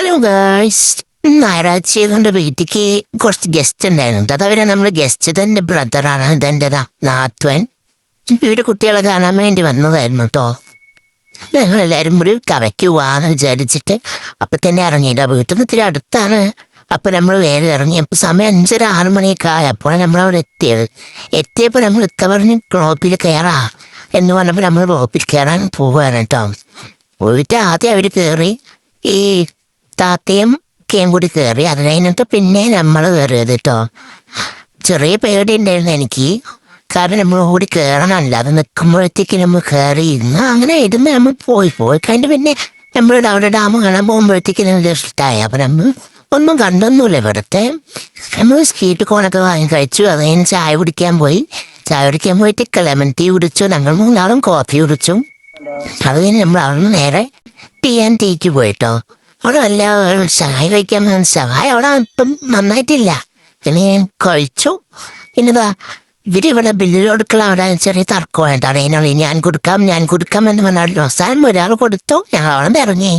Hello guys, ഞായറാഴ്ച കൊണ്ട് വീട്ടിക്ക് കുറച്ച് ഗസ്റ്റ് ഉണ്ടായിരുന്നു. അതവരെ നമ്മൾ ഗസ്റ്റ് ഇതെന്റെ ബ്രദറാണ്, ഇതെന്റെ നാത്വൻ. വീട് കുട്ടികളെ കാണാൻ വേണ്ടി വന്നതായിരുന്നു കേട്ടോ. ഞങ്ങളെല്ലാവരും കൂടി കവയ്ക്ക് പോവാന്ന് വിചാരിച്ചിട്ട് അപ്പൊ തന്നെ ഇറങ്ങിയില്ല. വീട്ടിൽ നിന്ന് ഇത്തിരി അടുത്താണ്. അപ്പൊ നമ്മൾ വേഗം ഇറങ്ങി. അപ്പൊ സമയം 5:30-6 മണിയൊക്കെ ആയപ്പോഴാണ് നമ്മളവിടെ എത്തിയപ്പോൾ നമ്മൾ പറഞ്ഞ് റോപ്പിൽ കയറാ എന്ന് പറഞ്ഞപ്പോൾ നമ്മൾ റോപ്പിൽ കയറാൻ പോവുകയാണ് കേട്ടോ. പോയിട്ട് ആദ്യം അവർ കയറി, ഈ താത്തയും ഒക്കെയും കൂടി കയറി. അത് കഴിഞ്ഞിട്ട് പിന്നെ നമ്മൾ കയറിയത് കേട്ടോ. ചെറിയ പേടി ഉണ്ടായിരുന്നു എനിക്ക്, കാരണം നമ്മൾ ഓടി കയറണമല്ല. അത് നിൽക്കുമ്പോഴത്തേക്ക് നമ്മൾ കയറി ഇരുന്ന് അങ്ങനെ ഇരുന്ന് നമ്മൾ പോയി കഴിഞ്ഞിട്ട് പിന്നെ നമ്മൾ അവിടെ ഡാം കാണാൻ പോകുമ്പോഴത്തേക്ക് നല്ല ഇഷ്ടമായി. അപ്പം നമ്മൾ ഒന്നും കണ്ടൊന്നുമില്ല. ഇവിടുത്തെ നമ്മൾ സ്ട്രീറ്റ് കോണൊക്കെ വാങ്ങി കഴിച്ചു. അത് കഴിഞ്ഞ് ചായ കുടിക്കാൻ പോയിട്ട് ലെമൺ ടീ കുടിച്ചു. ഞങ്ങൾ 3 കോഫി കുടിച്ചു. അത് കഴിഞ്ഞ് നമ്മൾ അവിടെ നേരെ ടീക്ക് പോയിട്ടോ. അവിടെ വല്ല ചായ കഴിക്കാൻ ചായ അവിടെ ഇപ്പം നന്നായിട്ടില്ല. പിന്നെ ഞാൻ കഴിച്ചു. പിന്നെതാ ഇവിടെ ബില്ല് കൊടുക്കല അവിടെ ചെറിയ തർക്കമായിട്ടാണ്. അതിനുള്ളിൽ ഞാൻ കൊടുക്കാം എന്ന് പറഞ്ഞാൽ അവസാനം ഒരാൾ കൊടുത്തു. ഞങ്ങൾ അവിടെ ഇറങ്ങി.